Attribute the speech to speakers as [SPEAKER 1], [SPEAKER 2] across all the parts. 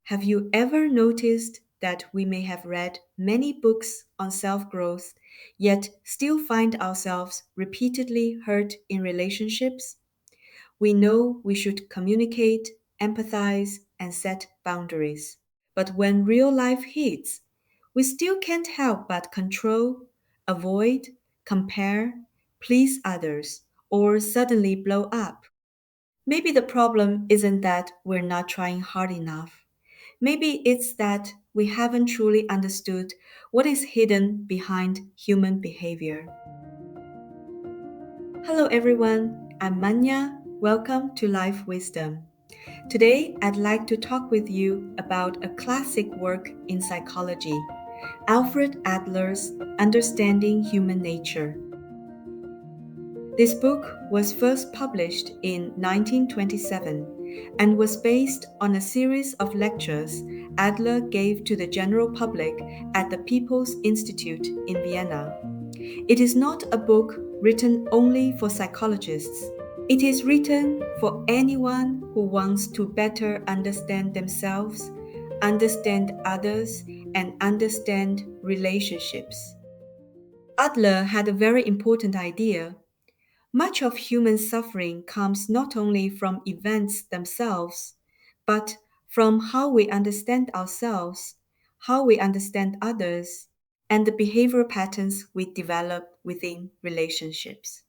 [SPEAKER 1] Have you ever noticed that we may have read many books on self growth, yet still find ourselves repeatedly hurt in relationships? We know we should communicate, empathize, and set boundaries. But when real life hits, we still can't help but control, avoid, compare, please others, or suddenly blow up. Maybe the problem isn't that we're not trying hard enough. Maybe it's that we haven't truly understood what is hidden behind human behavior. Hello, everyone. I'm Manya. Welcome to Life Wisdom. Today, I'd like to talk with you about a classic work in psychology, Alfred Adler's Understanding Human Nature. This book was first published in 1927 and was based on a series of lectures Adler gave to the general public at the People's Institute in Vienna. It is not a book written only for psychologists. It is written for anyone who wants to better understand themselves, understand others, and understand relationships. Adler had a very important idea. Much of human suffering comes not only from events themselves, but from how we understand ourselves, how we understand others, and the behavioral patterns we develop within relationships.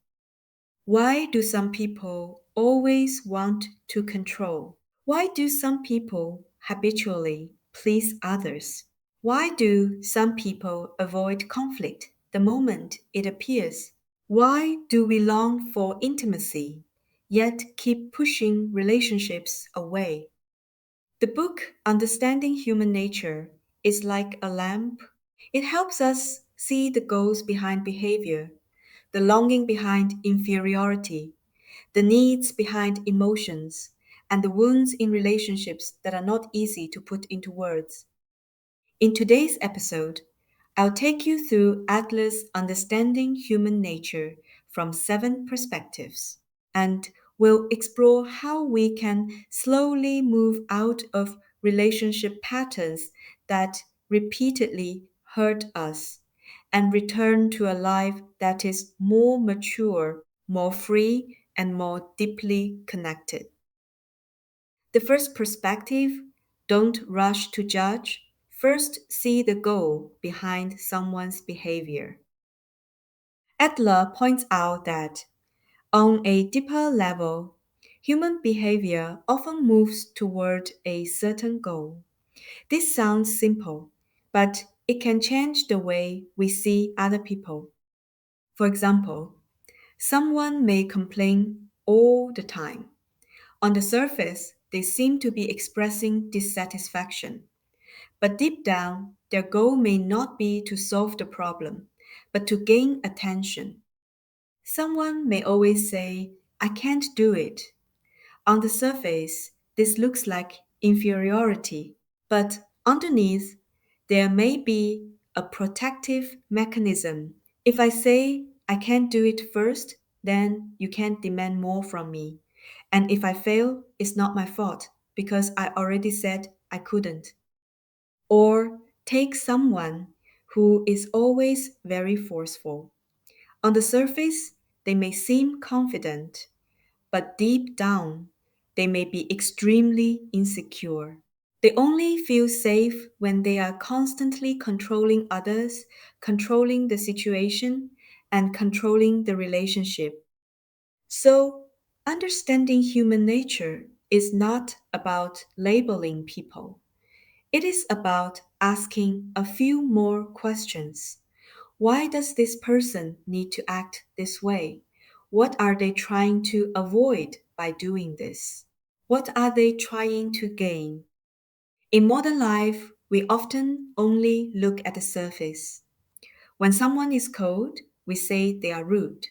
[SPEAKER 1] Why do some people always want to control? Why do some people habitually please others? Why do some people avoid conflict the moment it appears? Why do we long for intimacy, yet keep pushing relationships away? The book Understanding Human Nature is like a lamp. It helps us see the goals behind behavior, the longing behind inferiority, the needs behind emotions, and the wounds in relationships that are not easy to put into words. In today's episode, I'll take you through Adler's Understanding Human Nature from 7 perspectives, and we'll explore how we can slowly move out of relationship patterns that repeatedly hurt us and return to a life that is more mature, more free, and more deeply connected. The first perspective, don't rush to judge. First, see the goal behind someone's behavior. Adler points out that on a deeper level, human behavior often moves toward a certain goal. This sounds simple, but it can change the way we see other people. For example, someone may complain all the time. On the surface, they seem to be expressing dissatisfaction. But deep down, their goal may not be to solve the problem, but to gain attention. Someone may always say, I can't do it. On the surface, this looks like inferiority, but underneath, there may be a protective mechanism. If I say I can't do it first, then you can't demand more from me. And if I fail, it's not my fault because I already said I couldn't. Or take someone who is always very forceful. On the surface, they may seem confident, but deep down, they may be extremely insecure. They only feel safe when they are constantly controlling others, controlling the situation, and controlling the relationship. So, understanding human nature is not about labeling people. It is about asking a few more questions. Why does this person need to act this way? What are they trying to avoid by doing this? What are they trying to gain? In modern life, we often only look at the surface. When someone is cold, we say they are rude.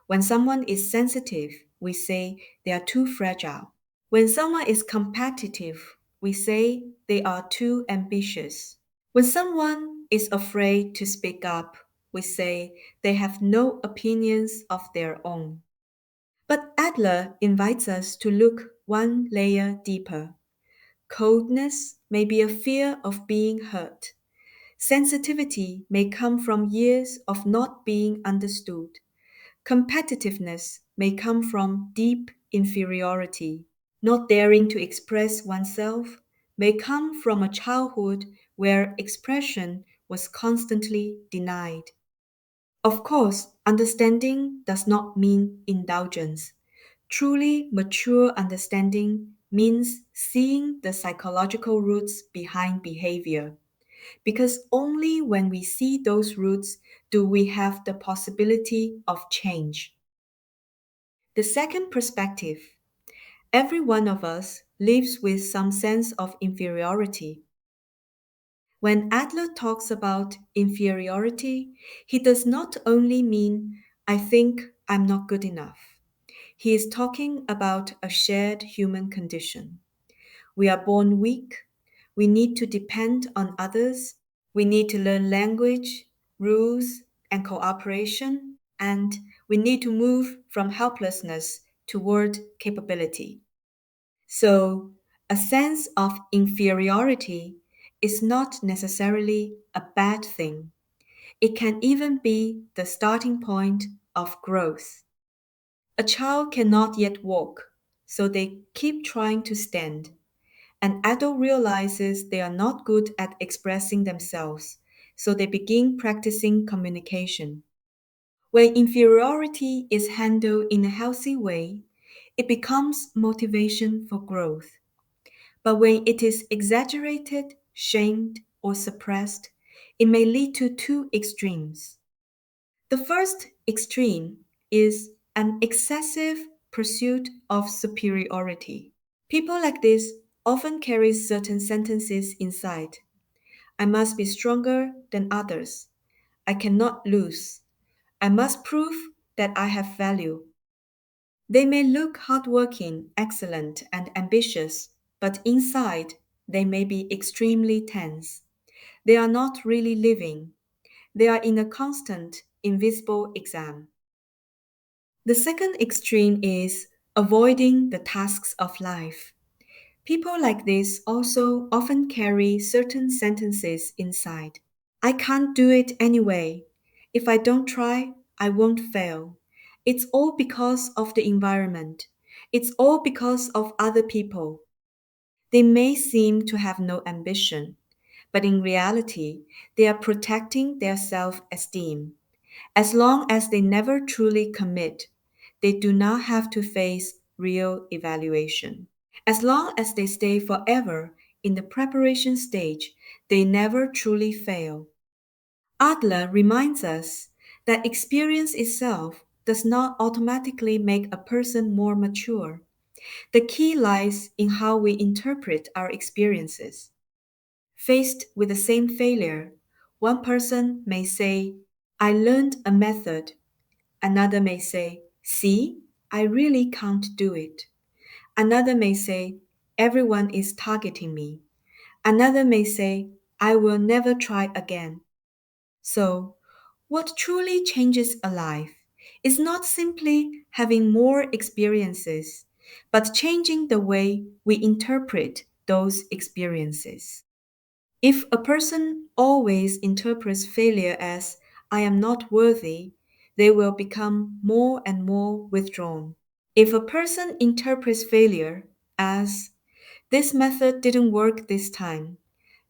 [SPEAKER 1] When someone is sensitive, we say they are too fragile. When someone is competitive, we say they are too ambitious. When someone is afraid to speak up, we say they have no opinions of their own. But Adler invites us to look one layer deeper. Coldness may be a fear of being hurt. Sensitivity may come from years of not being understood. Competitiveness may come from deep inferiority. Not daring to express oneself may come from a childhood where expression was constantly denied. Of course, understanding does not mean indulgence. Truly mature understanding means seeing the psychological roots behind behavior, because only when we see those roots do we have the possibility of change. The second perspective: every one of us lives with some sense of inferiority. When Adler talks about inferiority, he does not only mean, I think I'm not good enough. He is talking about a shared human condition. We are born weak. We need to depend on others. We need to learn language, rules, and cooperation. And we need to move from helplessness toward capability. So, a sense of inferiority is not necessarily a bad thing. It can even be the starting point of growth. A child cannot yet walk, so they keep trying to stand. An adult realizes they are not good at expressing themselves, so they begin practicing communication. When inferiority is handled in a healthy way, it becomes motivation for growth. But when it is exaggerated, shamed, or suppressed, it may lead to two extremes. The first extreme is an excessive pursuit of superiority. People like this often carry certain sentences inside. I must be stronger than others. I cannot lose. I must prove that I have value. They may look hardworking, excellent, and ambitious, but inside they may be extremely tense. They are not really living. They are in a constant, invisible exam. The second extreme is avoiding the tasks of life. People like this also often carry certain sentences inside. I can't do it anyway. If I don't try, I won't fail. It's all because of the environment. It's all because of other people. They may seem to have no ambition, but in reality, they are protecting their self esteem. As long as they never truly commit, they do not have to face real evaluation. As long as they stay forever in the preparation stage, they never truly fail. Adler reminds us that experience itself does not automatically make a person more mature. The key lies in how we interpret our experiences. Faced with the same failure, one person may say, I learned a method. Another may say, see, I really can't do it. Another may say, everyone is targeting me. Another may say, I will never try again. So, what truly changes a life is not simply having more experiences, but changing the way we interpret those experiences. If a person always interprets failure as, I am not worthy, they will become more and more withdrawn. If a person interprets failure as, this method didn't work this time,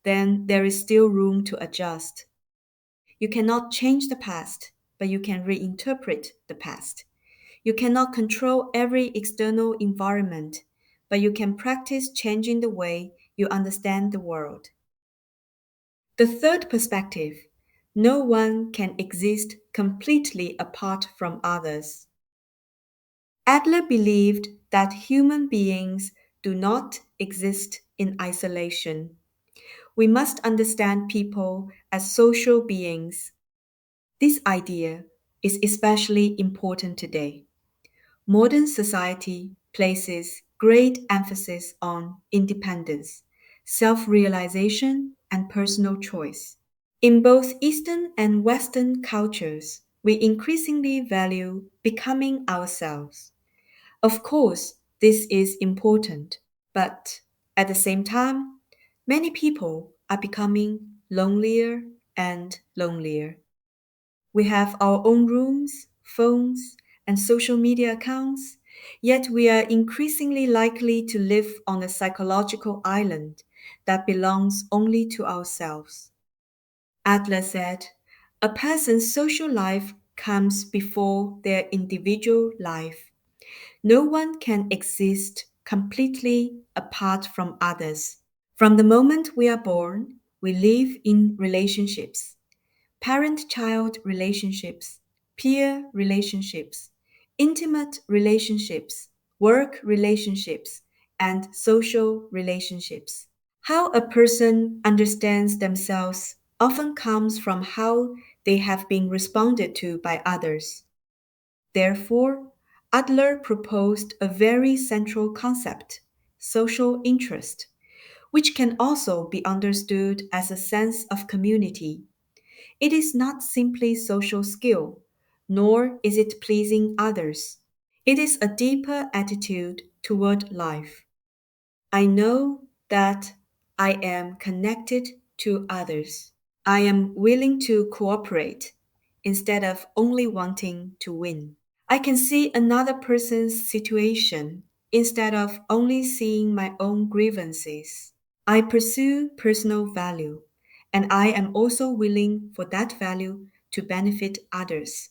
[SPEAKER 1] then there is still room to adjust. You cannot change the past, but you can reinterpret the past. You cannot control every external environment, but you can practice changing the way you understand the world. The third perspective: no one can exist completely apart from others. Adler believed that human beings do not exist in isolation. We must understand people as social beings. This idea is especially important today. Modern society places great emphasis on independence, self realization, and personal choice. In both Eastern and Western cultures, we increasingly value becoming ourselves. Of course, this is important, but At the same time, many people are becoming lonelier and lonelier. We have our own rooms, phones, and social media accounts, yet we are increasingly likely to live on a psychological island that belongs only to ourselves. Adler said, a person's social life comes before their individual life. No one can exist completely apart from others. From the moment we are born, we live in relationships, parent child relationships, peer relationships, intimate relationships, work relationships, and social relationships. How a person understands themselves often comes from how they have been responded to by others. Therefore, Adler proposed a very central concept, social interest, which can also be understood as a sense of community. It is not simply social skill, nor is it pleasing others. It is a deeper attitude toward life. I know that I am connected to others. I am willing to cooperate instead of only wanting to win. I can see another person's situation instead of only seeing my own grievances. I pursue personal value, and I am also willing for that value to benefit others.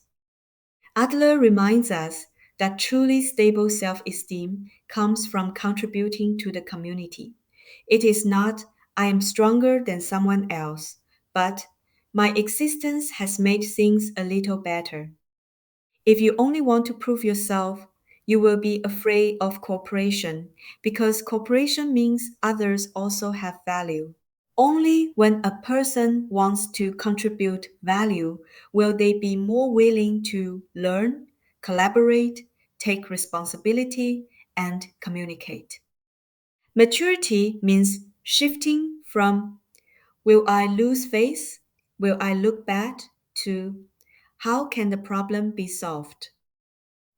[SPEAKER 1] Adler reminds us that truly stable self esteem comes from contributing to the community. It is not, I am stronger than someone else, but my existence has made things a little better. If you only want to prove yourself, you will be afraid of cooperation because cooperation means others also have value. Only when a person wants to contribute value will they be more willing to learn, collaborate, take responsibility, and communicate. Maturity means shifting from will I lose face? Will I look bad? To how can the problem be solved?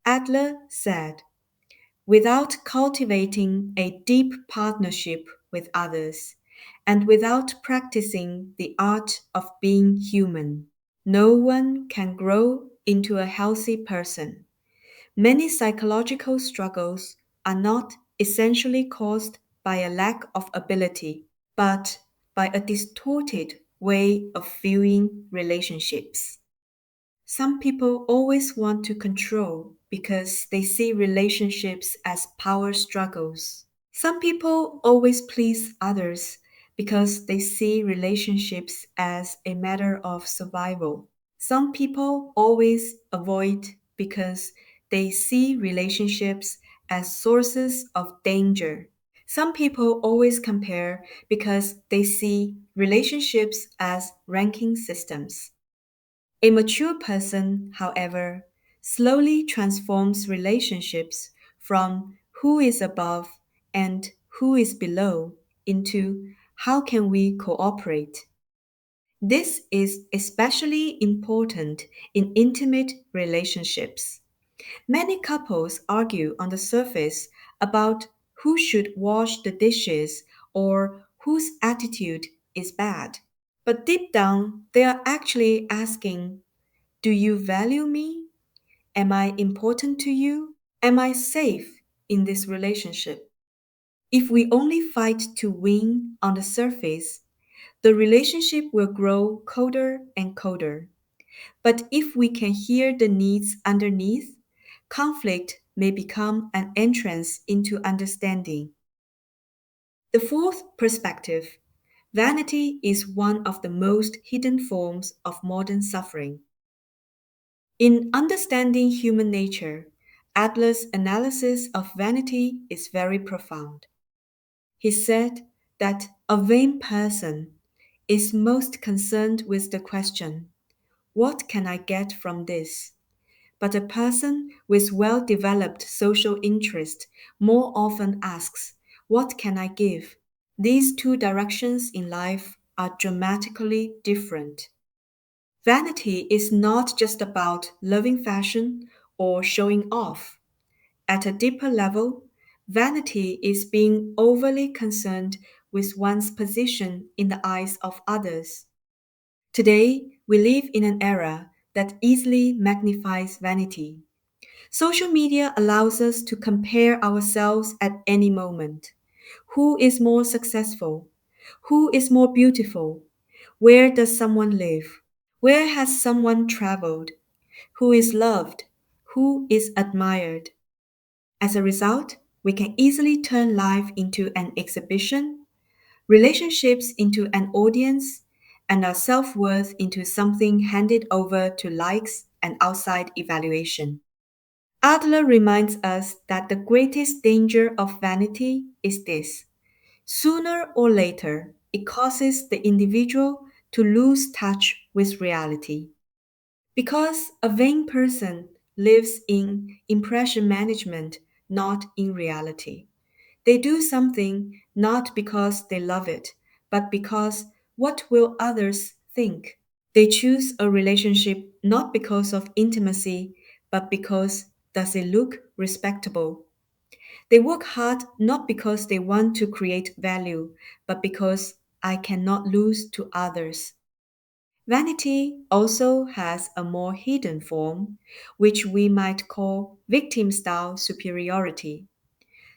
[SPEAKER 1] Adler said, without cultivating a deep partnership with others, and without practicing the art of being human, no one can grow into a healthy person. Many psychological struggles are not essentially caused by a lack of ability, but by a distorted way of viewing relationships. Some people always want to control because they see relationships as power struggles. Some people always please others because they see relationships as a matter of survival. Some people always avoid because they see relationships as sources of danger. Some people always compare because they see relationships as ranking systems. A mature person, however, slowly transforms relationships from who is above and who is below into how can we cooperate. This is especially important in intimate relationships. Many couples argue on the surface about who should wash the dishes or whose attitude is bad. But deep down, they are actually asking, do you value me? Am I important to you? Am I safe in this relationship? If we only fight to win on the surface, the relationship will grow colder and colder. But if we can hear the needs underneath, conflict may become an entrance into understanding. The fourth perspective, vanity is one of the most hidden forms of modern suffering. In understanding human nature, Adler's analysis of vanity is very profound. He said that a vain person is most concerned with the question, what can I get from this? But a person with well developed social interest more often asks, what can I give? These two directions in life are dramatically different. Vanity is not just about loving fashion or showing off. At a deeper level, Vanity is being overly concerned with one's position in the eyes of others. Today, we live in an era that easily magnifies vanity. Social media allows us to compare ourselves at any moment. Who is more successful? Who is more beautiful? Where does someone live? Where has someone traveled? Who is loved? Who is admired? As a result, we can easily turn life into an exhibition, relationships into an audience, and our self worth into something handed over to likes and outside evaluation. Adler reminds us that the greatest danger of vanity is this: sooner or later, it causes the individual to lose touch with reality. Because a vain person lives in impression management, not in reality. They do something not because they love it, but because what will others think? They choose a relationship not because of intimacy, but because does it look respectable? They work hard not because they want to create value, but because I cannot lose to others. Vanity also has a more hidden form, which we might call victim style superiority.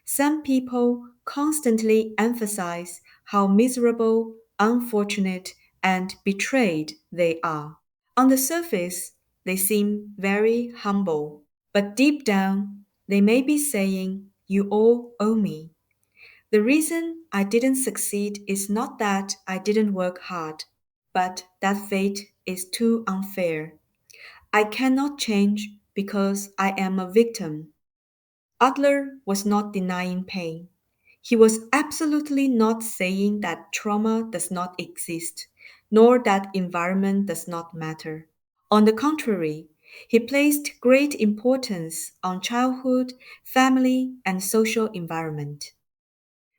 [SPEAKER 1] Some people constantly emphasize how miserable, unfortunate, and betrayed they are. On the surface, they seem very humble, but deep down, they may be saying, "You all owe me." The reason I didn't succeed is not that I didn't work hard, but that fate is too unfair. I cannot change because I am a victim. Adler was not denying pain. He was absolutely not saying that trauma does not exist, nor that environment does not matter. On the contrary, he placed great importance on childhood, family, and social environment.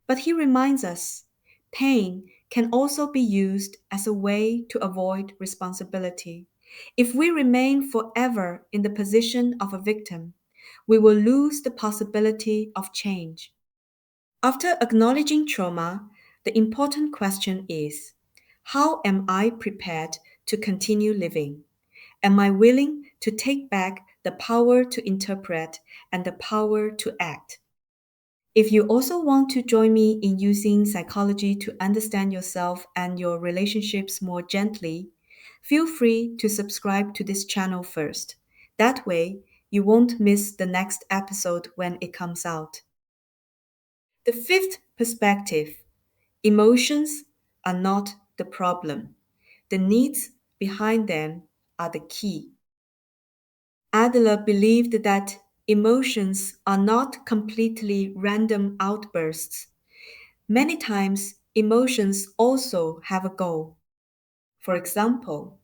[SPEAKER 1] But he reminds us pain can also be used as a way to avoid responsibility. If we remain forever in the position of a victim, we will lose the possibility of change. After acknowledging trauma, the important question is: how am I prepared to continue living? Am I willing to take back the power to interpret and the power to act? If you also want to join me in using psychology to understand yourself and your relationships more gently, feel free to subscribe to this channel first. That way, you won't miss the next episode when it comes out. The fifth perspective: emotions are not the problem, the needs behind them are the key. Adler believed that emotions are not completely random outbursts. Many times, emotions also have a goal. For example,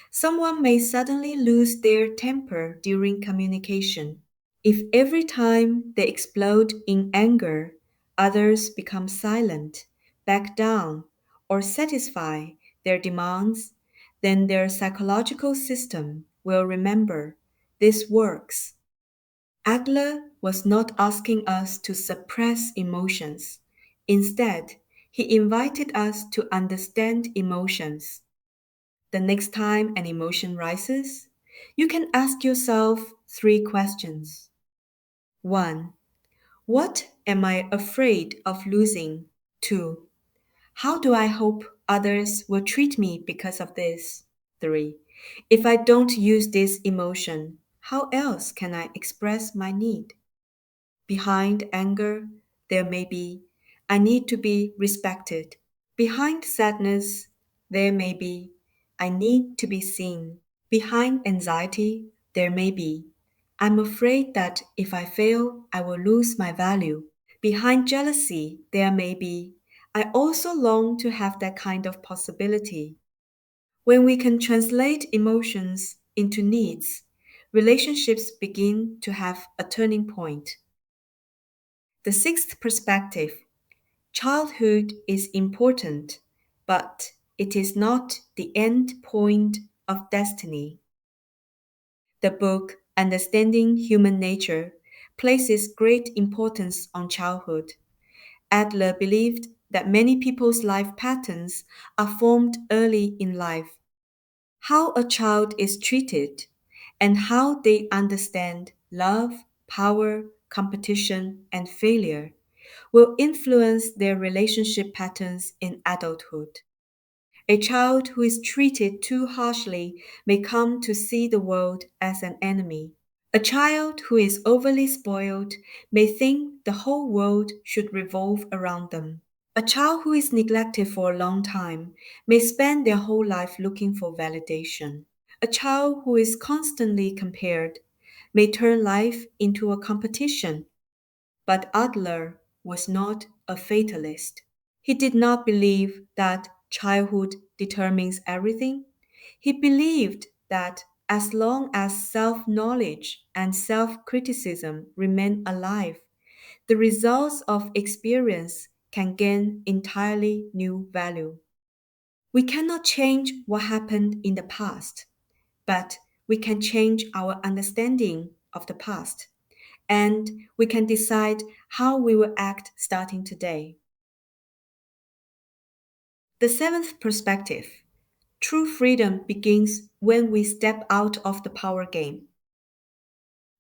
[SPEAKER 1] someone may suddenly lose their temper during communication. If every time they explode in anger, others become silent, back down, or satisfy their demands, then their psychological system will remember this works. Adler was not asking us to suppress emotions. Instead, he invited us to understand emotions. The next time an emotion rises, you can ask yourself three questions. 1. What am I afraid of losing? 2. How do I hope others will treat me because of this? 3. If I don't use this emotion, how else can I express my need? Behind anger, there may be, I need to be respected. Behind sadness, there may be, I need to be seen. Behind anxiety, there may be, I'm afraid that if I fail, I will lose my value. Behind jealousy, there may be, I also long to have that kind of possibility. When we can translate emotions into needs, relationships begin to have a turning point. The sixth perspective: childhood is important, but it is not the end point of destiny. The book Understanding Human Nature places great importance on childhood. Adler believed that many people's life patterns are formed early in life. How a child is treated and how they understand love, power, competition, and failure will influence their relationship patterns in adulthood. A child who is treated too harshly may come to see the world as an enemy. A child who is overly spoiled may think the whole world should revolve around them. A child who is neglected for a long time may spend their whole life looking for validation. A child who is constantly compared may turn life into a competition. But Adler was not a fatalist. He did not believe that childhood determines everything. He believed that as long as self knowledge and self criticism remain alive, the results of experience can gain entirely new value. We cannot change what happened in the past, but we can change our understanding of the past, and we can decide how we will act starting today. The seventh perspective: true freedom begins when we step out of the power game.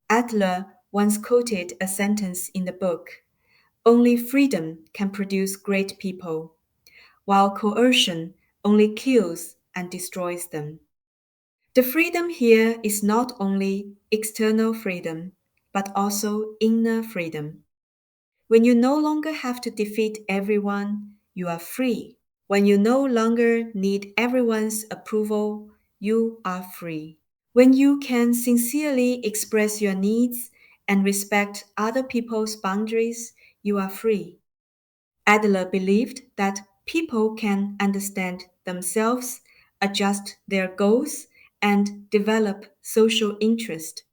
[SPEAKER 1] Adler once quoted a sentence in the book: "Only freedom can produce great people, while coercion only kills and destroys them." The freedom here is not only external freedom, but also inner freedom. When you no longer have to defeat everyone, you are free. When you no longer need everyone's approval, you are free. When you can sincerely express your needs and respect other people's boundaries, you are free. Adler believed that people can understand themselves, adjust their goals, and develop social interest.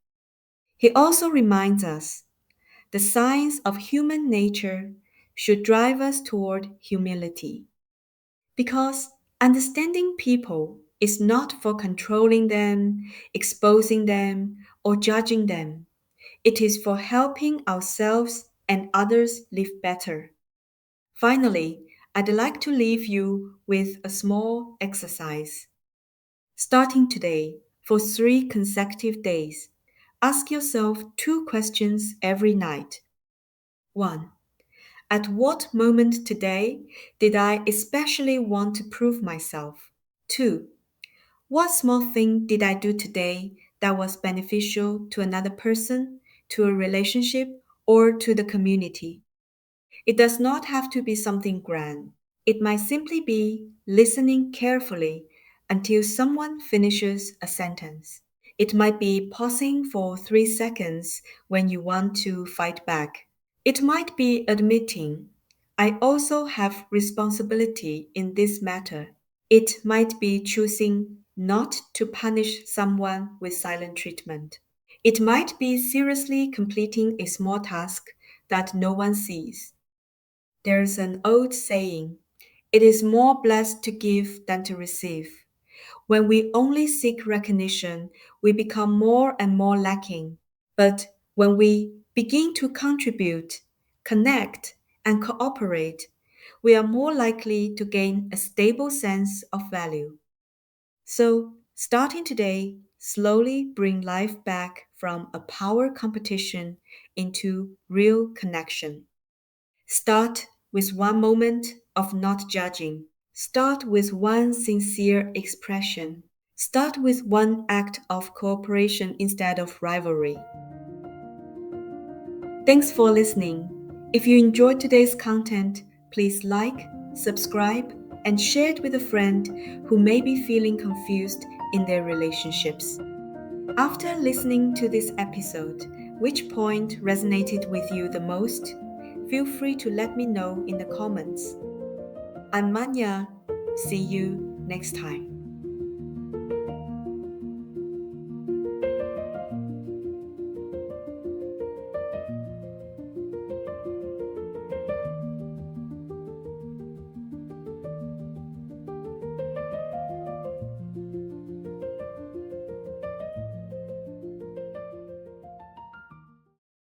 [SPEAKER 1] He also reminds us the science of human nature should drive us toward humility, because understanding people is not for controlling them, exposing them, or judging them. It is for helping ourselves and others live better. Finally, I'd like to leave you with a small exercise. Starting today, for 3 consecutive days, ask yourself 2 questions every night. 1. At what moment today did I especially want to prove myself? 2. What small thing did I do today that was beneficial to another person, to a relationship, or to the community? It does not have to be something grand. It might simply be listening carefully until someone finishes a sentence. It might be pausing for 3 seconds when you want to fight back. It might be admitting, "I also have responsibility in this matter." It might be choosing not to punish someone with silent treatment. It might be seriously completing a small task that no one sees. There's an old saying: "It is more blessed to give than to receive." When we only seek recognition, we become more and more lacking. But when we begin to contribute, connect, and cooperate, we are more likely to gain a stable sense of value. So, starting today, slowly bring life back from a power competition into real connection. Start with one moment of not judging. Start with one sincere expression. Start with one act of cooperation instead of rivalry. Thanks for listening. If you enjoyed today's content, please like, subscribe, and share it with a friend who may be feeling confused in their relationships. After listening to this episode, which point resonated with you the most? Feel free to let me know in the comments. I'm Manya. See you next time.